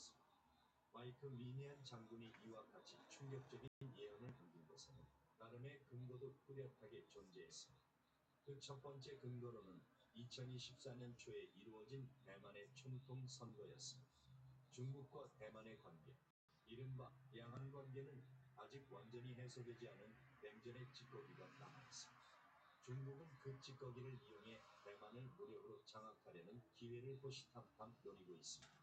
되었습니다. 마이크 미니안 장군이 이와 같이 충격적인 예언을 남긴 것에는 나름의 근거도 뚜렷하게 존재했습니다. 그 첫 번째 근거로는 2024년 초에 이루어진 대만의 총통 선거였습니다. 중국과 대만의 관계, 이른바 양안 관계는 아직 완전히 해소되지 않은 냉전의 찌꺼기가 남아있습니다. 중국은 그 찌꺼기를 이용해 대만을 무력으로 장악하려는 기회를 호시탐탐 노리고 있습니다.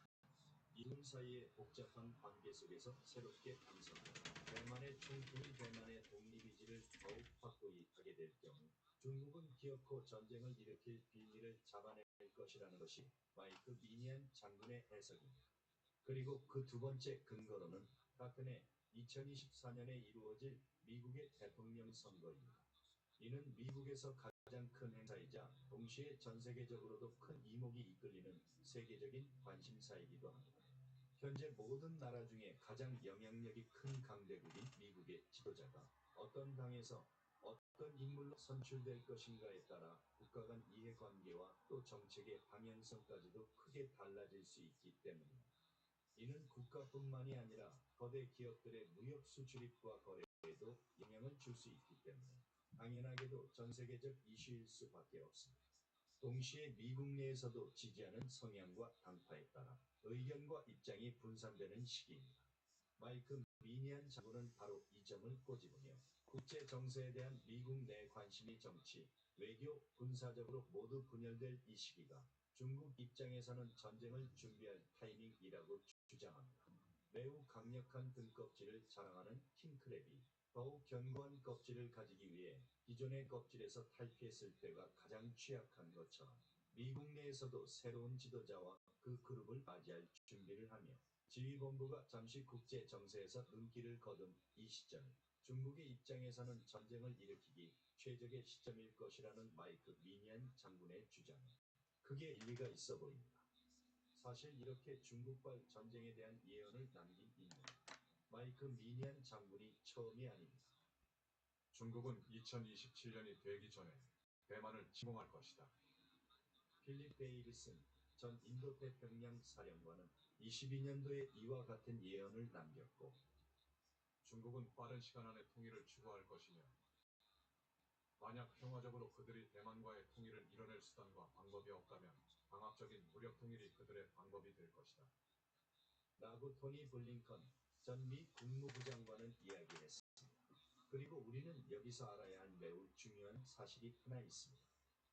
이 둘 사이의 복잡한 관계 속에서 새롭게 당선된 대만의 총통이 대만의 독립의지를 더욱 확고히 하게 될 경우 중국은 기어코 전쟁을 일으킬 빌미를 잡아낼 것이라는 것이 마이크 미니안 장군의 해석입니다. 그리고 그 두 번째 근거로는 같은 해 2024년에 이루어질 미국의 대통령 선거입니다. 이는 미국에서 가장 큰 행사이자 동시에 전 세계적으로도 큰 이목이 이끌리는 세계적인 관심사이기도 합니다. 현재 모든 나라 중에 가장 영향력이 큰 강대국인 미국의 지도자가 어떤 당에서 어떤 인물로 선출될 것인가에 따라 국가 간 이해관계와 또 정책의 방향성까지도 크게 달라질 수 있기 때문입니다. 이는 국가뿐만이 아니라 거대 기업들의 무역 수출입과 거래에도 영향을 줄 수 있기 때문에 당연하게도 전세계적 이슈일 수밖에 없습니다. 동시에 미국 내에서도 지지하는 성향과 당파에 따라 의견과 입장이 분산되는 시기입니다. 마이크 미니안 장군은 바로 이 점을 꼬집으며 국제 정세에 대한 미국 내 관심이 정치, 외교, 군사적으로 모두 분열될 이 시기가 중국 입장에서는 전쟁을 준비할 타이밍이라고 주장합니다. 매우 강력한 등껍질을 자랑하는 킹크랩이 더욱 견고한 껍질을 가지기 위해 기존의 껍질에서 탈피했을 때가 가장 취약한 것처럼 미국 내에서도 새로운 지도자와 그 그룹을 맞이할 준비를 하며 지휘본부가 잠시 국제 정세에서 눈길을 거둔 이 시점, 중국의 입장에서는 전쟁을 일으키기 최적의 시점일 것이라는 마이크 미니안 장군의 주장은 크게 일리가 있어 보입니다. 사실 이렇게 중국발 전쟁에 대한 예언을 남긴 인물은 마이크 미니안 장군이 처음이 아닙니다. 중국은 2027년이 되기 전에 대만을 침공할 것이다. 필립 데이비슨 전 인도태평양 사령관은 22년도에 이와 같은 예언을 남겼고, 중국은 빠른 시간 안에 통일을 추구할 것이며 만약 평화적으로 그들이 대만과의 통일을 이뤄낼 수단과 방법이 없다면 강압적인 무력 통일이 그들의 방법이 될 것이다. 라고 토니 블링컨 전 미 국무부 장관은 이야기했습니다. 그리고 우리는 여기서 알아야 할 매우 중요한 사실이 하나 있습니다.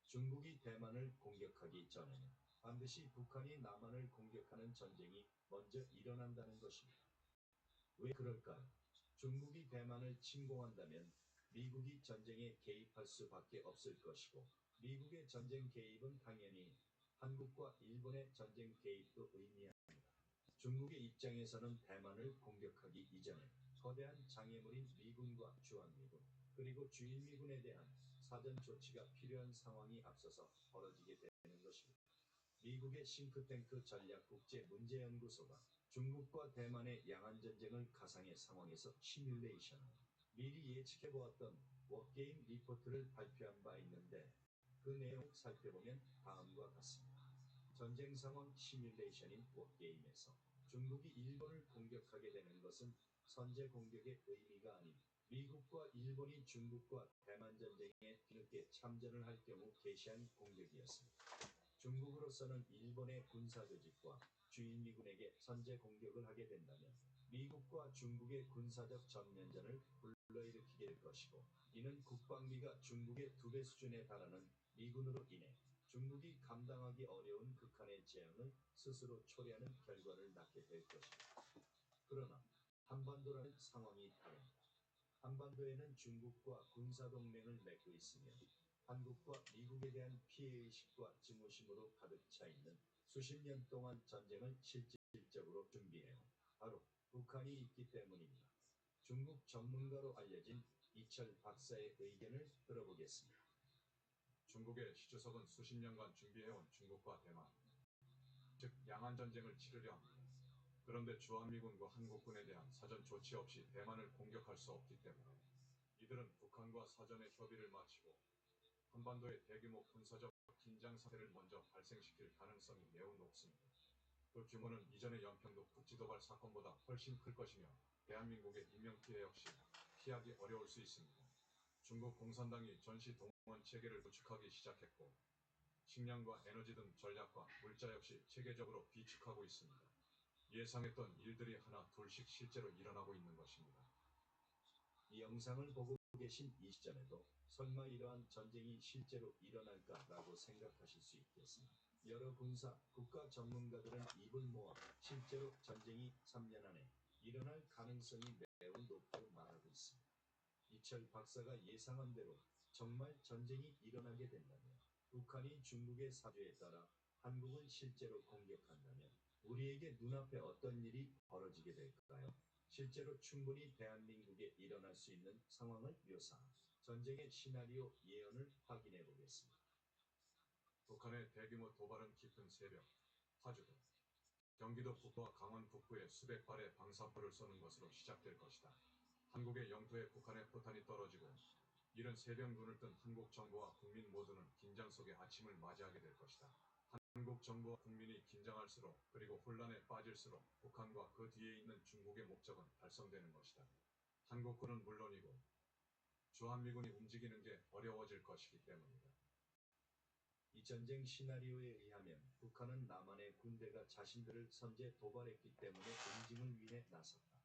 중국이 대만을 공격하기 전에는 반드시 북한이 남한을 공격하는 전쟁이 먼저 일어난다는 것입니다. 왜 그럴까요? 중국이 대만을 침공한다면 미국이 전쟁에 개입할 수밖에 없을 것이고, 미국의 전쟁 개입은 당연히 한국과 일본의 전쟁 개입도 의미합니다. 중국의 입장에서는 대만을 공격하기 이전에 거대한 장애물인 미군과 주한미군, 그리고 주일미군에 대한 사전 조치가 필요한 상황이 앞서서 벌어지게 되는 것입니다. 미국의 싱크탱크 전략국제문제연구소가 중국과 대만의 양안전쟁을 가상의 상황에서 시뮬레이션하고 미리 예측해보았던 워게임 리포트를 발표한 바 있는데, 그 내용을 살펴보면 다음과 같습니다. 전쟁 상황 시뮬레이션인 워게임에서 중국이 일본을 공격하게 되는 것은 선제 공격의 의미가 아닌 미국과 일본이 중국과 대만 전쟁에 뒤늦게 참전을 할 경우 개시한 공격이었습니다. 중국으로서는 일본의 군사조직과 주일미군에게 선제 공격을 하게 된다면 미국과 중국의 군사적 전면전을 불러일으키게 될 것이고, 이는 국방비가 중국의 2배 수준에 달하는 미군으로 인해 중국이 감당하기 어려운 극한의 재앙을 스스로 초래하는 결과를 낳게 될 것입니다. 그러나 한반도라는 상황이 다릅니다. 한반도에는 중국과 군사동맹을 맺고 있으며 한국과 미국에 대한 피해의식과 증오심으로 가득 차 있는 수십 년 동안 전쟁을 실질적으로 준비해온 바로 북한이 있기 때문입니다. 중국 전문가로 알려진 이철 박사의 의견을 들어보겠습니다. 중국의 시주석은 수십 년간 준비해온 중국과 대만, 즉 양안전쟁을 치르려 합니다. 그런데 주한미군과 한국군에 대한 사전 조치 없이 대만을 공격할 수 없기 때문에 이들은 북한과 사전에 협의를 마치고 한반도의 대규모 군사적 긴장 사태를 먼저 발생시킬 가능성이 매우 높습니다. 그 규모는 이전의 연평도 국지도발 사건보다 훨씬 클 것이며 대한민국의 인명피해 역시 피하기 어려울 수 있습니다. 중국 공산당이 전시 동원 체계를 구축하기 시작했고 식량과 에너지 등 전략과 물자 역시 체계적으로 비축하고 있습니다. 예상했던 일들이 하나 둘씩 실제로 일어나고 있는 것입니다. 이 영상을 보고 계신 이 시점에도 설마 이러한 전쟁이 실제로 일어날까라고 생각하실 수 있겠으나 여러 군사, 국가 전문가들은 입을 모아 실제로 전쟁이 3년 안에 일어날 가능성이 매우 높다고 말하고 있습니다. 이철 박사가 예상한 대로 정말 전쟁이 일어나게 된다면 북한이 중국의 사주에 따라 한국을 실제로 공격한다면 우리에게 눈앞에 어떤 일이 벌어지게 될까요? 실제로 충분히 대한민국에 일어날 수 있는 상황을 묘사한 전쟁의 시나리오 예언을 확인해 보겠습니다. 북한의 대규모 도발은 깊은 새벽, 파주도, 경기도 북부와 강원 북부에 수백 발의 방사포를 쏘는 것으로 시작될 것이다. 한국의 영토에 북한의 포탄이 떨어지고 이른 새벽 눈을 뜬 한국 정부와 국민 모두는 긴장 속에 아침을 맞이하게 될 것이다. 한국 정부와 국민이 긴장할수록 그리고 혼란에 빠질수록 북한과 그 뒤에 있는 중국의 목적은 달성되는 것이다. 한국군은 물론이고 주한미군이 움직이는 게 어려워질 것이기 때문이다. 이 전쟁 시나리오에 의하면 북한은 남한의 군대가 자신들을 선제 도발했기 때문에 응징을 위해 나섰다.